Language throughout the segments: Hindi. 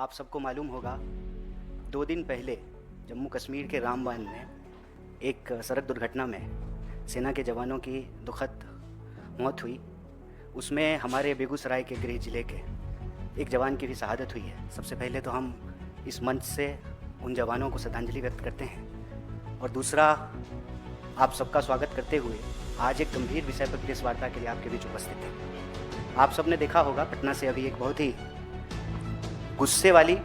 आप सबको मालूम होगा 2 दिन पहले जम्मू कश्मीर के रामबन में एक सड़क दुर्घटना में सेना के जवानों की दुखद मौत हुई। उसमें हमारे बेगूसराय के गृह जिले के एक जवान की भी शहादत हुई है। सबसे पहले तो हम इस मंच से उन जवानों को श्रद्धांजलि व्यक्त करते हैं और दूसरा आप सबका स्वागत करते हुए आज एक गंभीर विषय पर प्रेस वार्ता के लिए आपके बीच उपस्थित हैं। आप सबने देखा होगा पटना से अभी एक बहुत ही गुस्से वाली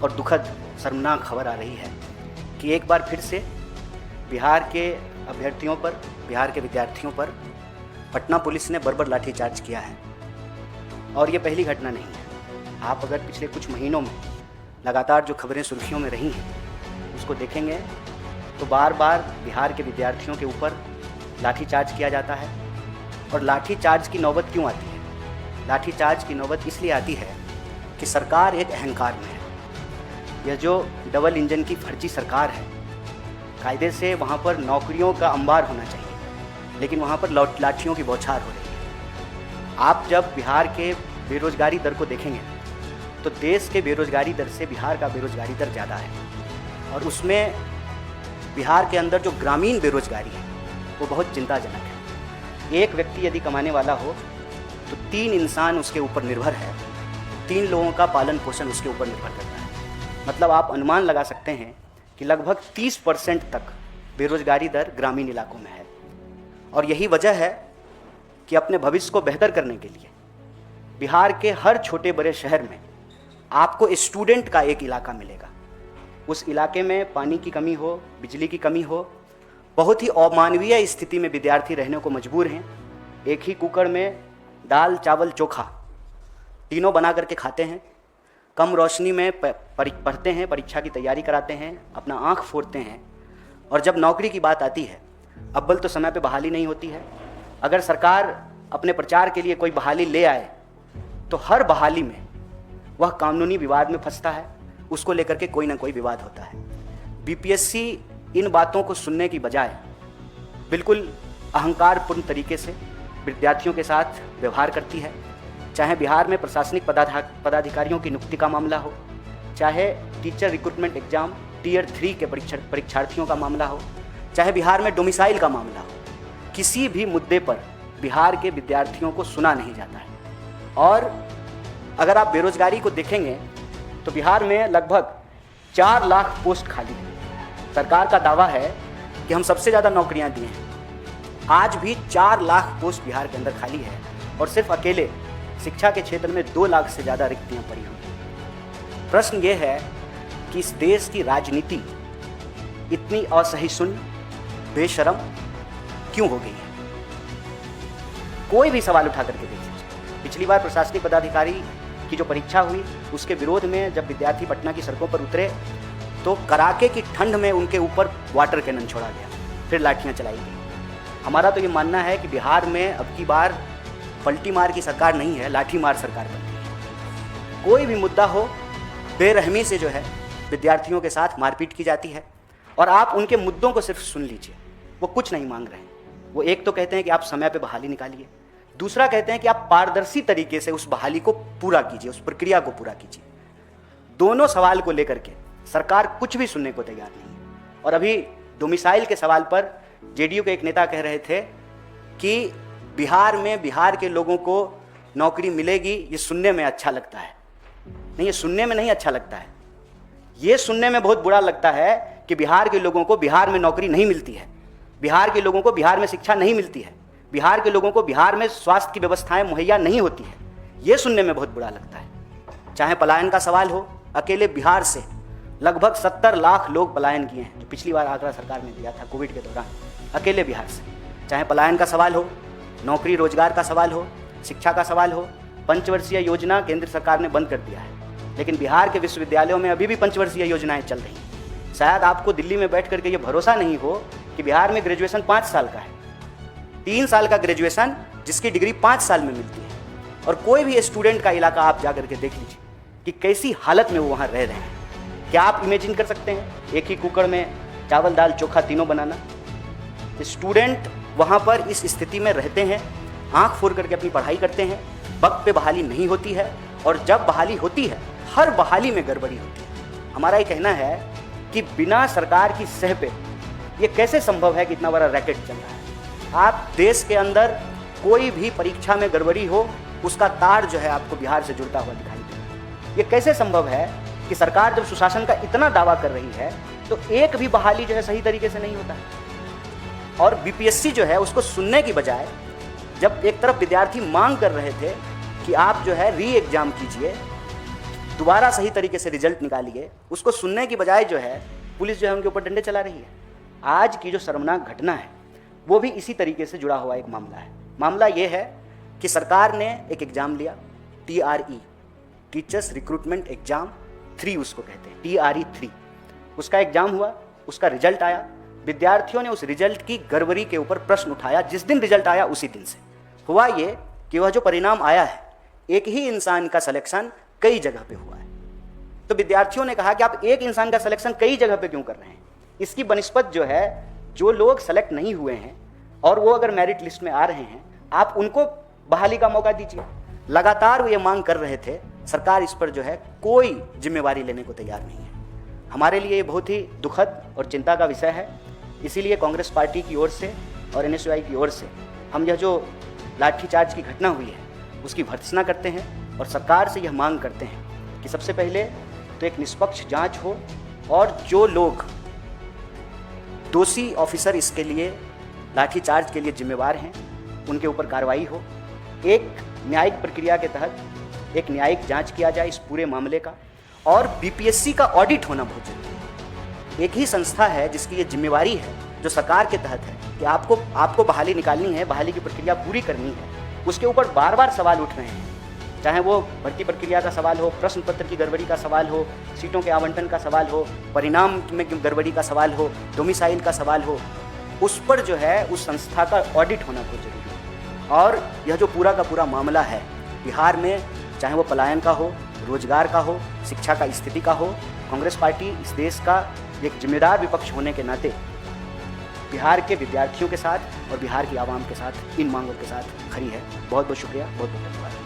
और दुखद शर्मनाक खबर आ रही है कि एक बार फिर से बिहार के अभ्यर्थियों पर, बिहार के विद्यार्थियों पर पटना पुलिस ने बर्बर लाठीचार्ज किया है। और ये पहली घटना नहीं है। आप अगर पिछले कुछ महीनों में लगातार जो खबरें सुर्खियों में रही हैं उसको देखेंगे तो बार बार बिहार के विद्यार्थियों के ऊपर लाठीचार्ज किया जाता है। और लाठीचार्ज की नौबत क्यों आती है? लाठीचार्ज की नौबत इसलिए आती है कि सरकार एक अहंकार में है। यह जो डबल इंजन की फर्जी सरकार है, कायदे से वहाँ पर नौकरियों का अंबार होना चाहिए, लेकिन वहाँ पर लाठियों की बौछार हो रही है। आप जब बिहार के बेरोजगारी दर को देखेंगे तो देश के बेरोजगारी दर से बिहार का बेरोजगारी दर ज़्यादा है। और उसमें बिहार के अंदर जो ग्रामीण बेरोजगारी है वो बहुत चिंताजनक है। एक व्यक्ति यदि कमाने वाला हो तो 3 इंसान उसके ऊपर निर्भर है, 3 लोगों का पालन पोषण उसके ऊपर निर्भर करता है। मतलब आप अनुमान लगा सकते हैं कि लगभग 30% तक बेरोजगारी दर ग्रामीण इलाकों में है। और यही वजह है कि अपने भविष्य को बेहतर करने के लिए बिहार के हर छोटे बड़े शहर में आपको स्टूडेंट का एक इलाका मिलेगा। उस इलाके में पानी की कमी हो, बिजली की कमी हो, बहुत ही अमानवीय स्थिति में विद्यार्थी रहने को मजबूर हैं। एक ही कुकर में दाल चावल चोखा तीनों बना करके खाते हैं, कम रोशनी में पढ़ते हैं, परीक्षा की तैयारी कराते हैं, अपना आँख फोड़ते हैं। और जब नौकरी की बात आती है, अव्वल तो समय पे बहाली नहीं होती है। अगर सरकार अपने प्रचार के लिए कोई बहाली ले आए तो हर बहाली में वह कानूनी विवाद में फंसता है, उसको लेकर के कोई ना कोई विवाद होता है। बीपीएससी इन बातों को सुनने की बजाय बिल्कुल अहंकारपूर्ण तरीके से विद्यार्थियों के साथ व्यवहार करती है। चाहे बिहार में प्रशासनिक पदाधिकारियों की नियुक्ति का मामला हो, चाहे टीचर रिक्रूटमेंट एग्जाम टीयर 3 के परीक्षार्थियों का मामला हो, चाहे बिहार में डोमिसाइल का मामला हो, किसी भी मुद्दे पर बिहार के विद्यार्थियों को सुना नहीं जाता है। और अगर आप बेरोजगारी को देखेंगे तो बिहार में लगभग 4 लाख पोस्ट खाली है। सरकार का दावा है कि हम सबसे ज़्यादा नौकरियां दिए हैं। आज भी 4 लाख पोस्ट बिहार के अंदर खाली है और सिर्फ अकेले शिक्षा के क्षेत्र में 2 लाख से ज़्यादा रिक्तियां पड़ी हुई हैं। प्रश्न ये है कि इस देश की राजनीति इतनी असहिष्णु, बेशरम क्यों हो गई है? कोई भी सवाल उठा करके देख लीजिए। पिछली बार प्रशासनिक पदाधिकारी की जो परीक्षा हुई उसके विरोध में जब विद्यार्थी पटना की सड़कों पर उतरे तो कड़ाके की ठंड में उनके ऊपर वाटर कैनन छोड़ा गया, फिर लाठियां चलाई गई। हमारा तो ये मानना है कि बिहार में अब की बार पलटी मार की सरकार नहीं है, लाठी मार सरकार बनती है। कोई भी मुद्दा हो, बेरहमी से जो है विद्यार्थियों के साथ मारपीट की जाती है। और आप उनके मुद्दों को सिर्फ सुन लीजिए, वो कुछ नहीं मांग रहे हैं। वो एक तो कहते हैं कि आप समय पे बहाली निकालिए, दूसरा कहते हैं कि आप पारदर्शी तरीके से उस बहाली को पूरा कीजिए, उस प्रक्रिया को पूरा कीजिए। दोनों सवाल को लेकर के सरकार कुछ भी सुनने को तैयार नहीं है। और अभी डोमिसाइल के सवाल पर जेडीयू के एक नेता कह रहे थे कि बिहार में बिहार के लोगों को नौकरी मिलेगी, ये सुनने में अच्छा लगता है। नहीं, ये सुनने में नहीं अच्छा लगता है, ये सुनने में बहुत बुरा लगता है कि बिहार के लोगों को बिहार में नौकरी नहीं मिलती है, बिहार के लोगों को बिहार में शिक्षा नहीं मिलती है, बिहार के लोगों को बिहार में स्वास्थ्य की व्यवस्थाएं मुहैया नहीं होती है। ये सुनने में बहुत बुरा लगता है। चाहे पलायन का सवाल हो, अकेले बिहार से लगभग 70 लाख लोग पलायन किए हैं, जो पिछली बार आंकड़ा सरकार ने दिया था कोविड के दौरान, अकेले बिहार से। चाहे पलायन का सवाल हो, नौकरी रोजगार का सवाल हो, शिक्षा का सवाल हो, पंचवर्षीय योजना केंद्र सरकार ने बंद कर दिया है, लेकिन बिहार के विश्वविद्यालयों में अभी भी पंचवर्षीय योजनाएं चल रही हैं। शायद आपको दिल्ली में बैठ करके ये भरोसा नहीं हो कि बिहार में ग्रेजुएशन 5 साल का है, 3 साल का ग्रेजुएशन जिसकी डिग्री 5 साल में मिलती है। और कोई भी स्टूडेंट का इलाका आप जा करके देख लीजिए कि कैसी हालत में वो वहाँ रह रहे हैं। क्या आप इमेजिन कर सकते हैं एक ही कुकर में चावल दाल चोखा तीनों बनाना? स्टूडेंट वहाँ पर इस स्थिति में रहते हैं, आंख फोड़ करके अपनी पढ़ाई करते हैं, वक्त पे बहाली नहीं होती है, और जब बहाली होती है हर बहाली में गड़बड़ी होती है। हमारा ये कहना है कि बिना सरकार की सह पे ये कैसे संभव है कि इतना बड़ा रैकेट चल रहा है। आप देश के अंदर कोई भी परीक्षा में गड़बड़ी हो, उसका तार जो है आपको बिहार से जुड़ता हुआ दिखाई देगा। ये कैसे संभव है कि सरकार जब सुशासन का इतना दावा कर रही है तो एक भी बहाली जो है सही तरीके से नहीं होता है। और बीपीएससी जो है उसको सुनने की बजाय, जब एक तरफ विद्यार्थी मांग कर रहे थे कि आप जो है री एग्जाम कीजिए, दोबारा सही तरीके से रिजल्ट निकालिए, उसको सुनने की बजाय जो है पुलिस जो है उनके ऊपर डंडे चला रही है। आज की जो शर्मनाक घटना है वो भी इसी तरीके से जुड़ा हुआ एक मामला है। मामला ये है कि सरकार ने एक एग्ज़ाम लिया, TRE, टीचर्स रिक्रूटमेंट एग्जाम 3 उसको कहते हैं, TRE 3। उसका एग्ज़ाम हुआ, उसका रिजल्ट आया, विद्यार्थियों ने उस रिजल्ट की गड़बड़ी के ऊपर प्रश्न उठाया। जिस दिन रिजल्ट आया उसी दिन से हुआ ये कि वह जो परिणाम आया है, एक ही इंसान का सिलेक्शन कई जगह पे हुआ है। तो विद्यार्थियों ने कहा कि आप एक इंसान का सिलेक्शन कई जगह पे क्यों कर रहे हैं? इसकी बनिस्बत जो है, जो लोग सेलेक्ट नहीं हुए हैं और वो अगर मेरिट लिस्ट में आ रहे हैं, आप उनको बहाली का मौका दीजिए। लगातार वो ये मांग कर रहे थे, सरकार इस पर जो है कोई जिम्मेवारी लेने को तैयार नहीं है। हमारे लिए ये बहुत ही दुखद और चिंता का विषय है। इसीलिए कांग्रेस पार्टी की ओर से और NSUI की ओर से हम यह जो लाठीचार्ज की घटना हुई है उसकी भर्त्सना करते हैं और सरकार से यह मांग करते हैं कि सबसे पहले तो एक निष्पक्ष जांच हो और जो लोग दोषी ऑफिसर इसके लिए लाठीचार्ज के लिए जिम्मेवार हैं उनके ऊपर कार्रवाई हो। एक न्यायिक प्रक्रिया के तहत एक न्यायिक जांच किया जाए इस पूरे मामले का, और बीपीएससी का ऑडिट होना बहुत जरूरी है। एक ही संस्था है जिसकी ये जिम्मेवारी है, जो सरकार के तहत है कि आपको बहाली निकालनी है, बहाली की प्रक्रिया पूरी करनी है। उसके ऊपर बार बार सवाल उठ रहे हैं, चाहे वो भर्ती प्रक्रिया का सवाल हो, प्रश्न पत्र की गड़बड़ी का सवाल हो, सीटों के आवंटन का सवाल हो, परिणाम में गड़बड़ी का सवाल हो, डोमिसाइल का सवाल हो, उस पर जो है उस संस्था का ऑडिट होना बहुत जरूरी है। और यह जो पूरा का पूरा मामला है बिहार में, चाहे वो पलायन का हो, रोजगार का हो, शिक्षा का स्थिति का हो, कांग्रेस पार्टी इस देश का एक जिम्मेदार विपक्ष होने के नाते बिहार के विद्यार्थियों के साथ और बिहार की आवाम के साथ इन मांगों के साथ खड़ी है। बहुत बहुत शुक्रिया, बहुत बहुत धन्यवाद।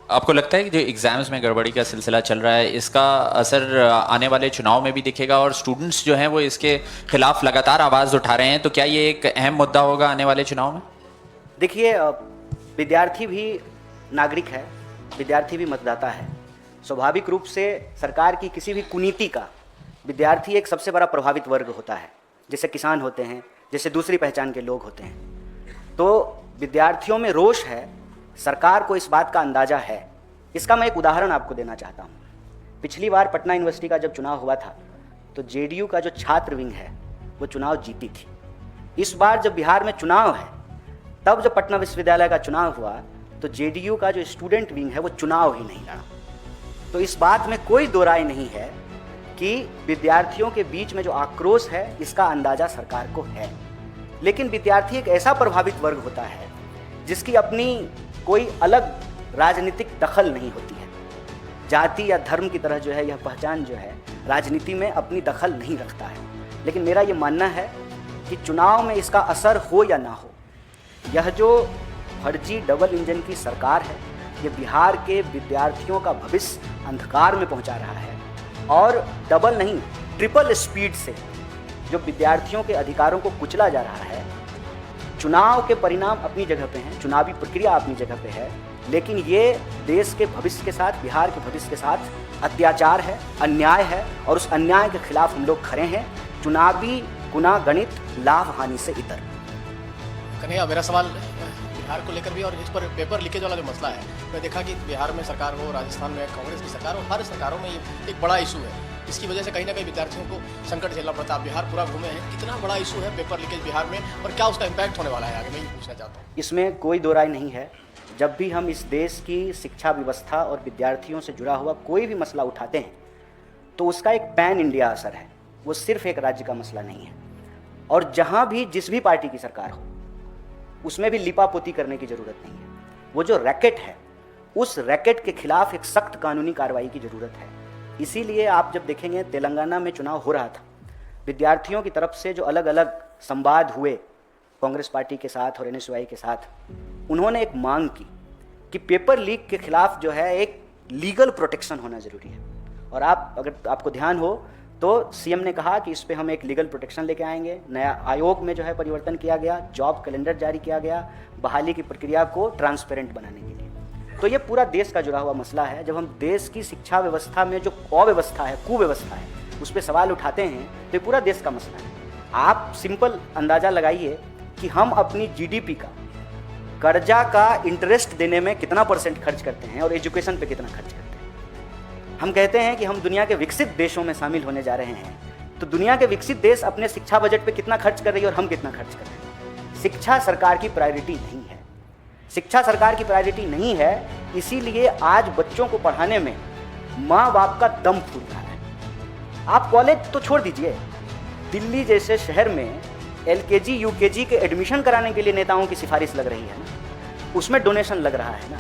आपको लगता है कि जो एग्जाम्स में गड़बड़ी का सिलसिला चल रहा है, इसका असर आने वाले चुनाव में भी दिखेगा और स्टूडेंट्स जो हैं वो इसके खिलाफ लगातार आवाज़ उठा रहे हैं, तो क्या ये एक अहम मुद्दा होगा आने वाले चुनाव में? देखिए, विद्यार्थी भी नागरिक है, विद्यार्थी भी मतदाता है। स्वाभाविक रूप से सरकार की किसी भी कुनीति का विद्यार्थी एक सबसे बड़ा प्रभावित वर्ग होता है, जैसे किसान होते हैं, जैसे दूसरी पहचान के लोग होते हैं। तो विद्यार्थियों में रोष है, सरकार को इस बात का अंदाज़ा है। इसका मैं एक उदाहरण आपको देना चाहता हूँ। पिछली बार पटना यूनिवर्सिटी का जब चुनाव हुआ था तो जेडीयू का जो छात्र विंग है वो चुनाव जीती थी। इस बार जब बिहार में चुनाव है, तब जब पटना विश्वविद्यालय का चुनाव हुआ तो जेडीयू का जो स्टूडेंट विंग है वो चुनाव ही नहीं लड़ा। तो इस बात में कोई दो राय नहीं है कि विद्यार्थियों के बीच में जो आक्रोश है इसका अंदाज़ा सरकार को है। लेकिन विद्यार्थी एक ऐसा प्रभावित वर्ग होता है जिसकी अपनी कोई अलग राजनीतिक दखल नहीं होती है। जाति या धर्म की तरह जो है यह पहचान जो है राजनीति में अपनी दखल नहीं रखता है। लेकिन मेरा ये मानना है कि चुनाव में इसका असर हो या ना हो, यह जो फर्जी डबल इंजन की सरकार है ये बिहार के विद्यार्थियों का भविष्य अंधकार में पहुंचा रहा है। और डबल नहीं, ट्रिपल स्पीड से जो विद्यार्थियों के अधिकारों को कुचला जा रहा है। चुनाव के परिणाम अपनी जगह पे हैं, चुनावी प्रक्रिया अपनी जगह पे है, लेकिन ये देश के भविष्य के साथ, बिहार के भविष्य के साथ अत्याचार है, अन्याय है, और उस अन्याय के खिलाफ हम लोग खड़े हैं। चुनावी गुनागणित लाभ हानि से इतर। कन्हैया, मेरा सवाल बिहार को लेकर भी और इस पर पेपर लीकेज वाला जो मसला है, मैं देखा कि बिहार में सरकार हो, राजस्थान में कांग्रेस की सरकार हो, हर सरकारों में ये एक बड़ा इशू है। इसकी वजह से कहीं ना कहीं विद्यार्थियों को संकट झेलना पड़ता है। बिहार पूरा घूमे हैं, कितना बड़ा इशू है पेपर लीकेज बिहार में और क्या उसका इम्पैक्ट होने वाला है आगे, मैं ये पूछना चाहता हूँ। इसमें कोई दो राय नहीं है। जब भी हम इस देश की शिक्षा व्यवस्था और विद्यार्थियों से जुड़ा हुआ कोई भी मसला उठाते हैं तो उसका एक पैन इंडिया असर है, वो सिर्फ एक राज्य का मसला नहीं है। और जहाँ भी जिस भी पार्टी की सरकार हो उसमें भी लिपापोती करने की ज़रूरत नहीं है। वो जो रैकेट है उस रैकेट के खिलाफ एक सख्त कानूनी कार्रवाई की ज़रूरत है। इसीलिए आप जब देखेंगे तेलंगाना में चुनाव हो रहा था, विद्यार्थियों की तरफ से जो अलग अलग संवाद हुए कांग्रेस पार्टी के साथ और एनएसयूआई के साथ, उन्होंने एक मांग की कि पेपर लीक के खिलाफ जो है एक लीगल प्रोटेक्शन होना ज़रूरी है। और अगर आपको ध्यान हो तो सीएम ने कहा कि इस पे हम एक लीगल प्रोटेक्शन लेके आएंगे। नया आयोग में जो है परिवर्तन किया गया, जॉब कैलेंडर जारी किया गया, बहाली की प्रक्रिया को ट्रांसपेरेंट बनाने के लिए। तो ये पूरा देश का जुड़ा हुआ मसला है। जब हम देश की शिक्षा व्यवस्था में जो अव्यवस्था है, कुव्यवस्था है, उस पर सवाल उठाते हैं तो ये पूरा देश का मसला है। आप सिंपल अंदाज़ा लगाइए कि हम अपनी जीडीपी का कर्जा का इंटरेस्ट देने में कितना % खर्च करते हैं और एजुकेशन पे कितना खर्च करते हैं। हम कहते हैं कि हम दुनिया के विकसित देशों में शामिल होने जा रहे हैं, तो दुनिया के विकसित देश अपने शिक्षा बजट पे कितना खर्च कर रही है और हम कितना खर्च कर रहे हैं। शिक्षा सरकार की प्रायोरिटी नहीं है। शिक्षा सरकार की प्रायोरिटी नहीं है, इसीलिए आज बच्चों को पढ़ाने में माँ बाप का दम फूल रहा है। आप कॉलेज तो छोड़ दीजिए, दिल्ली जैसे शहर में LKG UKG के एडमिशन कराने के लिए नेताओं की सिफारिश लग रही है ना, उसमें डोनेशन लग रहा है ना,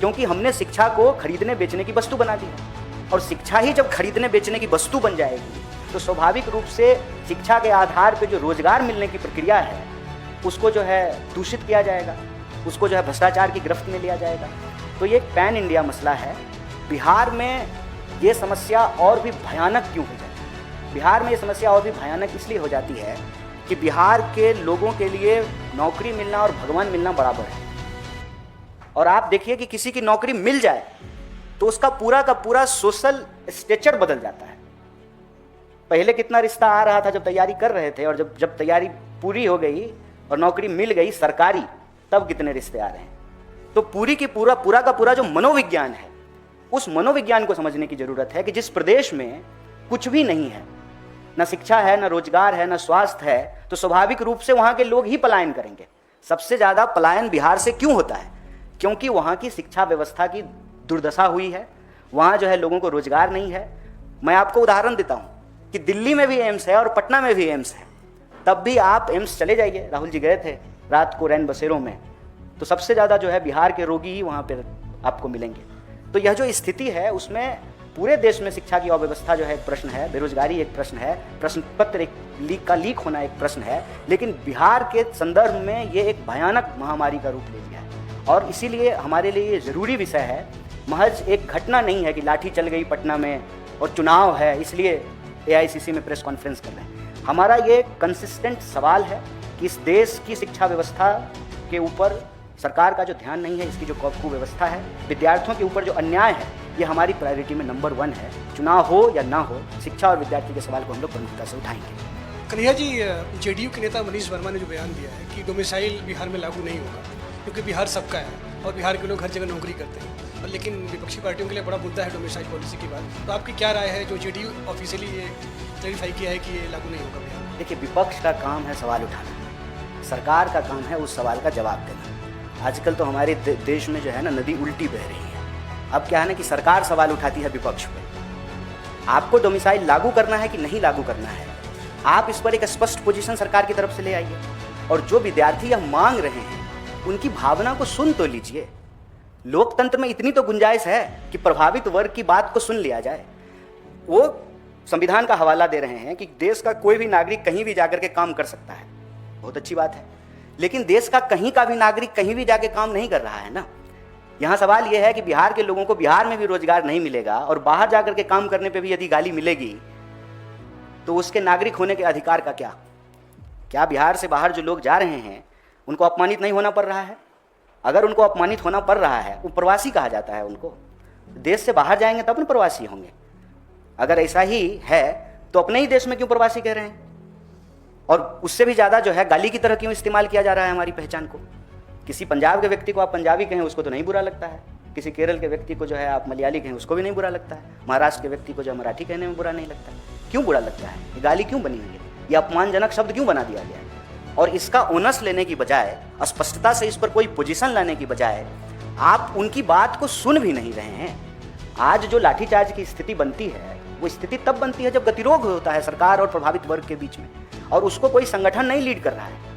क्योंकि हमने शिक्षा को खरीदने बेचने की वस्तु बना दी है। और शिक्षा ही जब खरीदने बेचने की वस्तु बन जाएगी तो स्वाभाविक रूप से शिक्षा के आधार पर जो रोजगार मिलने की प्रक्रिया है उसको जो है दूषित किया जाएगा, उसको जो है भ्रष्टाचार की गिरफ्त में लिया जाएगा। तो ये एक पैन इंडिया मसला है। बिहार में ये समस्या और भी भयानक क्यों हो जाती है? बिहार में ये समस्या और भी भयानक इसलिए हो जाती है कि बिहार के लोगों के लिए नौकरी मिलना और भगवान मिलना बराबर है। और आप देखिए कि किसी की नौकरी मिल जाए तो उसका पूरा का पूरा सोशल स्ट्रक्चर बदल जाता है। पहले कितना रिश्ता आ रहा था जब तैयारी कर रहे थे, और जब तैयारी पूरी हो गई और नौकरी मिल गई सरकारी, तब कितने रिश्ते आ रहे हैं। तो पूरी की पूरा का पूरा जो मनोविज्ञान है, उस मनोविज्ञान को समझने की जरूरत है कि जिस प्रदेश में कुछ भी नहीं है, ना शिक्षा है, ना रोजगार है, ना स्वास्थ्य है, तो स्वाभाविक रूप से वहां के लोग ही पलायन करेंगे। सबसे ज्यादा पलायन बिहार से क्यों होता है? क्योंकि वहां की शिक्षा व्यवस्था की दुर्दशा हुई है, वहाँ जो है लोगों को रोजगार नहीं है। मैं आपको उदाहरण देता हूँ कि दिल्ली में भी एम्स है और पटना में भी एम्स है, तब भी आप एम्स चले जाइए। राहुल जी गए थे रात को रैन बसेरों में, तो सबसे ज़्यादा जो है बिहार के रोगी ही वहाँ पर आपको मिलेंगे। तो यह जो स्थिति है उसमें पूरे देश में शिक्षा की अव्यवस्था जो है एक प्रश्न है, बेरोजगारी एक प्रश्न है, प्रश्न पत्र एक लीक होना एक प्रश्न है, लेकिन बिहार के संदर्भ में ये एक भयानक महामारी का रूप ले लिया है। और इसीलिए हमारे लिए ये ज़रूरी विषय है। महज एक घटना नहीं है कि लाठी चल गई पटना में और चुनाव है इसलिए AICC में प्रेस कॉन्फ्रेंस कर रहे हैं। हमारा ये कंसिस्टेंट सवाल है कि इस देश की शिक्षा व्यवस्था के ऊपर सरकार का जो ध्यान नहीं है, इसकी जो कुव्यवस्था है, विद्यार्थियों के ऊपर जो अन्याय है, ये हमारी प्रायोरिटी में नंबर 1 है। चुनाव हो या ना हो, शिक्षा और विद्यार्थी के सवाल को हम लोग प्रमुखता से उठाएंगे। कन्हैया जी, JDU के नेता मनीष वर्मा ने जो बयान दिया है कि डोमिसाइल बिहार में लागू नहीं होगा क्योंकि बिहार सबका है और बिहार के लोग हर जगह नौकरी करते हैं, और लेकिन विपक्षी पार्टियों के लिए बड़ा मुद्दा है डोमिसाइल पॉलिसी की बात। तो आपकी क्या राय है जो JDU ऑफिशियली ये क्लैरिफाई किया है कि ये लागू नहीं होगा बिहार? देखिए, विपक्ष का काम है सवाल उठाना, सरकार का काम है उस सवाल का जवाब देना। आजकल तो हमारे देश में जो है ना नदी उल्टी बह रही है। अब क्या है ना कि सरकार सवाल उठाती है विपक्ष पे। आपको डोमिसाइल लागू करना है कि नहीं लागू करना है, आप इस पर एक स्पष्ट पोजीशन सरकार की तरफ से ले आइए। और जो विद्यार्थी यह मांग रहे हैं उनकी भावना को सुन तो लीजिए। लोकतंत्र में इतनी तो गुंजाइश है कि प्रभावित वर्ग की बात को सुन लिया जाए। वो संविधान का हवाला दे रहे हैं कि देश का कोई भी नागरिक कहीं भी जाकर के काम कर सकता है, बहुत अच्छी बात है, लेकिन देश का कहीं का भी नागरिक कहीं भी जाके काम नहीं कर रहा है ना। यहाँ सवाल यह है कि बिहार के लोगों को बिहार में भी रोजगार नहीं मिलेगा और बाहर जाकर के काम करने पे भी यदि गाली मिलेगी तो उसके नागरिक होने के अधिकार का क्या? क्या बिहार से बाहर जो लोग जा रहे हैं उनको अपमानित नहीं होना पड़ रहा है? अगर उनको अपमानित होना पड़ रहा है, वो प्रवासी कहा जाता है उनको। देश से बाहर जाएंगे तब न प्रवासी होंगे। अगर ऐसा ही है तो अपने ही देश में क्यों प्रवासी कह रहे हैं? और उससे भी ज़्यादा जो है गाली की तरह क्यों इस्तेमाल किया जा रहा है हमारी पहचान को? किसी पंजाब के व्यक्ति को आप पंजाबी कहें उसको तो नहीं बुरा लगता है, किसी केरल के व्यक्ति को जो है आप मलयाली कहें उसको भी नहीं बुरा लगता है, महाराष्ट्र के व्यक्ति को जो मराठी कहने में बुरा नहीं लगता है। क्यों बुरा लगता है? ये गाली क्यों बनी हुई है? ये अपमानजनक शब्द क्यों बना दिया गया है? और इसका ओनस लेने की बजाय, स्पष्टता से इस पर कोई पोजीशन लाने की बजाय आप उनकी बात को सुन भी नहीं रहे हैं। आज जो लाठीचार्ज की स्थिति बनती है वो स्थिति तब बनती है जब गतिरोध होता है सरकार और प्रभावित वर्ग के बीच में, और उसको कोई संगठन नहीं लीड कर रहा है।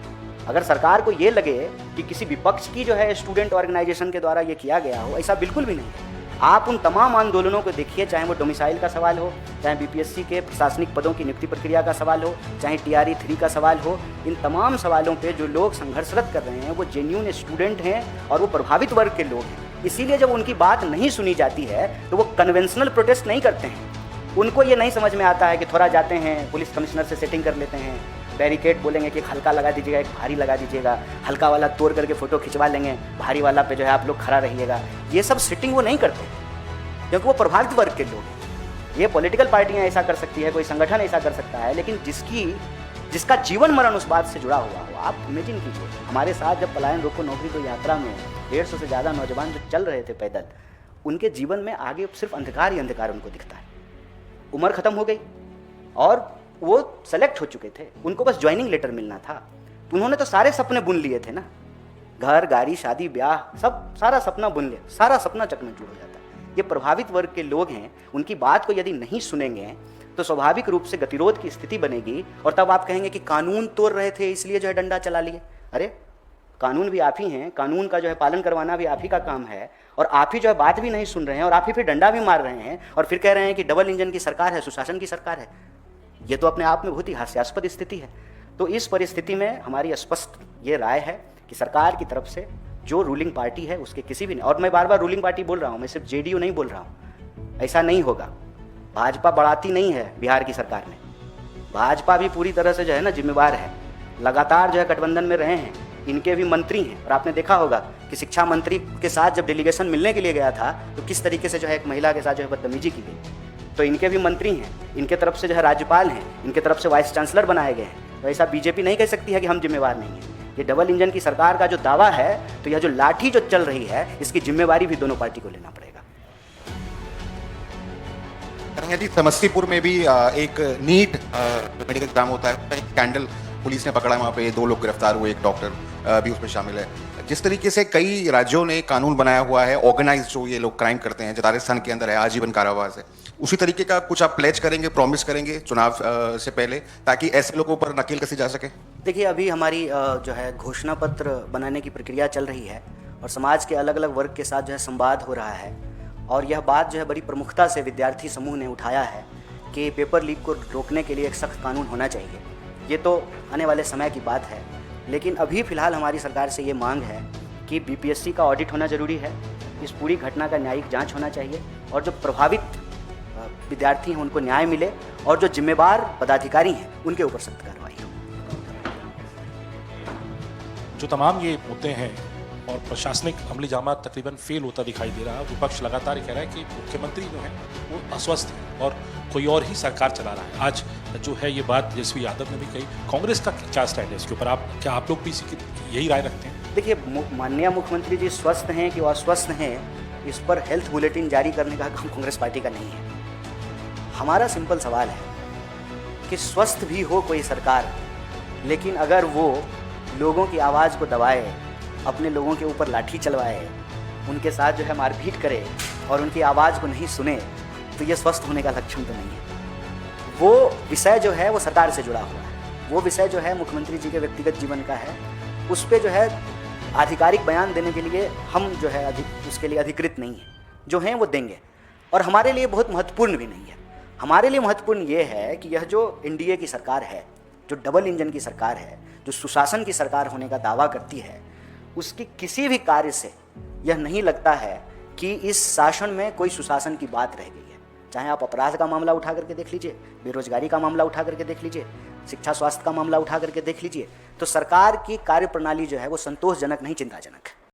अगर सरकार को ये लगे कि किसी विपक्ष की जो है स्टूडेंट ऑर्गेनाइजेशन के द्वारा ये किया गया हो, ऐसा बिल्कुल भी नहीं है। आप उन तमाम आंदोलनों को देखिए, चाहे वो डोमिसाइल का सवाल हो, चाहे बीपीएससी के प्रशासनिक पदों की नियुक्ति प्रक्रिया का सवाल हो, चाहे TRE 3 का सवाल हो, इन तमाम सवालों पे जो लोग संघर्षरत कर रहे हैं वो जेन्युइन स्टूडेंट हैं और वो प्रभावित वर्ग के लोग हैं। इसीलिए जब उनकी बात नहीं सुनी जाती है तो वो कन्वेंशनल प्रोटेस्ट नहीं करते हैं। उनको ये नहीं समझ में आता है कि थोड़ा जाते हैं पुलिस कमिश्नर से सेटिंग कर लेते हैं, बैरिकेड बोलेंगे कि एक हल्का लगा दीजिएगा, एक भारी लगा दीजिएगा, हल्का वाला तोड़ करके फ़ोटो खिंचवा लेंगे, भारी वाला पे जो है आप लोग खड़ा रहिएगा। ये सब सिटिंग वो नहीं करते क्योंकि वो प्रभावित वर्ग के लोग हैं। ये पॉलिटिकल पार्टियां ऐसा कर सकती है, कोई संगठन ऐसा कर सकता है, लेकिन जिसका जीवन मरण उस बात से जुड़ा हुआ हो। आप इमेजिन कीजिए, हमारे साथ जब पलायन रोको नौकरी दो यात्रा में 150 से ज़्यादा नौजवान जो चल रहे थे पैदल, उनके जीवन में आगे सिर्फ अंधकार ही अंधकार उनको दिखता है। उम्र ख़त्म हो गई और वो सेलेक्ट हो चुके थे, उनको बस ज्वाइनिंग लेटर मिलना था। तो उन्होंने तो सारे सपने बुन लिए थे ना, घर गाड़ी शादी ब्याह सब सारा सपना बुन लिया, सारा सपना चकनाचूर हो जाता है। ये प्रभावित वर्ग के लोग हैं, उनकी बात को यदि नहीं सुनेंगे तो स्वाभाविक रूप से गतिरोध की स्थिति बनेगी और तब आप कहेंगे कि कानून तोड़ रहे थे इसलिए जो है डंडा चला लिए। अरे कानून भी आप ही हैं, कानून का जो है पालन करवाना भी आप ही का काम है, और आप ही जो है बात भी नहीं सुन रहे हैं और आप ही फिर डंडा भी मार रहे हैं और फिर कह रहे हैं कि डबल इंजन की सरकार है, सुशासन की सरकार है। ये तो अपने आप में बहुत ही हास्यास्पद स्थिति है। तो इस परिस्थिति में हमारी स्पष्ट ये राय है कि सरकार की तरफ से जो रूलिंग पार्टी है उसके किसी भी नहीं, और मैं बार बार रूलिंग पार्टी बोल रहा हूँ, मैं सिर्फ JDU नहीं बोल रहा हूँ, ऐसा नहीं होगा। भाजपा बढ़ाती नहीं है बिहार की सरकार में, भाजपा भी पूरी तरह से जो है ना जिम्मेवार है, लगातार जो है गठबंधन में रहे हैं, इनके भी मंत्री हैं। और आपने देखा होगा कि शिक्षा मंत्री के साथ जब डेलीगेशन मिलने के लिए गया था तो किस तरीके से जो है एक महिला के साथ जो है बदतमीजी की गई। तो इनके भी मंत्री हैं, इनके तरफ से जो है राज्यपाल हैं, इनके तरफ से वाइस चांसलर बनाए गए हैं। तो ऐसा बीजेपी नहीं कह सकती है कि हम जिम्मेवार नहीं हैं। ये डबल इंजन की सरकार का जो दावा है, तो यह जो लाठी जो चल रही है इसकी जिम्मेवारी भी दोनों पार्टी को लेना पड़ेगा। जी, समस्तीपुर में भी एक नीट मेडिकल एग्जाम होता है, कैंडल पुलिस ने पकड़ा, वहाँ पे 2 लोग गिरफ्तार हुए, एक डॉक्टर भी उसमें शामिल है। जिस तरीके से कई राज्यों ने कानून बनाया हुआ है, ऑर्गेनाइज जो ये लोग क्राइम करते हैं, जो राजस्थान के अंदर है आजीवन कारावास है, उसी तरीके का कुछ आप प्लेज करेंगे, प्रॉमिस करेंगे चुनाव से पहले, ताकि ऐसे लोगों पर नकेल कसी जा सके? देखिए, अभी हमारी जो है घोषणा पत्र बनाने की प्रक्रिया चल रही है और समाज के अलग अलग वर्ग के साथ जो है संवाद हो रहा है, और यह बात जो है बड़ी प्रमुखता से विद्यार्थी समूह ने उठाया है कि पेपर लीक को रोकने के लिए एक सख्त कानून होना चाहिए। ये तो आने वाले समय की बात है, लेकिन अभी फ़िलहाल हमारी सरकार से ये मांग है कि BPSC का ऑडिट होना ज़रूरी है, इस पूरी घटना का न्यायिक जांच होना चाहिए, और जो प्रभावित विद्यार्थी हैं उनको न्याय मिले, और जो जिम्मेवार पदाधिकारी हैं उनके ऊपर सख्त कार्रवाई हो। जो तमाम ये मुद्दे हैं और प्रशासनिक अमली जामा तकरीबन फेल होता दिखाई दे रहा है। विपक्ष लगातार कह रहा है कि मुख्यमंत्री जो है वो अस्वस्थ है और कोई और ही सरकार चला रहा है। आज जो है ये बात तेजस्वी यादव ने भी कही। कांग्रेस का क्या स्टैंड है इसके ऊपर? क्या आप लोग भी इसी की यही राय रखते हैं? देखिए, माननीय मुख्यमंत्री जी स्वस्थ हैं कि वो अस्वस्थ हैं, इस पर हेल्थ बुलेटिन जारी करने का काम कांग्रेस पार्टी का नहीं है। हमारा सिंपल सवाल है कि स्वस्थ भी हो कोई सरकार, लेकिन अगर वो लोगों की आवाज़ को दबाए, अपने लोगों के ऊपर लाठी चलवाए, उनके साथ जो है मारपीट करे और उनकी आवाज़ को नहीं सुने, तो ये स्वस्थ होने का लक्षण तो नहीं है। वो विषय जो है वो सरकार से जुड़ा हुआ है, वो विषय जो है मुख्यमंत्री जी के व्यक्तिगत जीवन का है, उस पर जो है आधिकारिक बयान देने के लिए हम जो है उसके लिए अधिकृत नहीं है। जो हैं वो देंगे, और हमारे लिए बहुत महत्वपूर्ण भी नहीं है। हमारे लिए महत्वपूर्ण ये है कि यह जो NDA की सरकार है, जो डबल इंजन की सरकार है, जो सुशासन की सरकार होने का दावा करती है, उसकी किसी भी कार्य से यह नहीं लगता है कि इस शासन में कोई सुशासन की बात रह गई है। चाहे आप अपराध का मामला उठा करके देख लीजिए, बेरोजगारी का मामला उठा करके देख लीजिए, शिक्षा स्वास्थ्य का मामला उठा करके देख लीजिए, तो सरकार की कार्यप्रणाली जो है वो संतोषजनक नहीं, चिंताजनक है।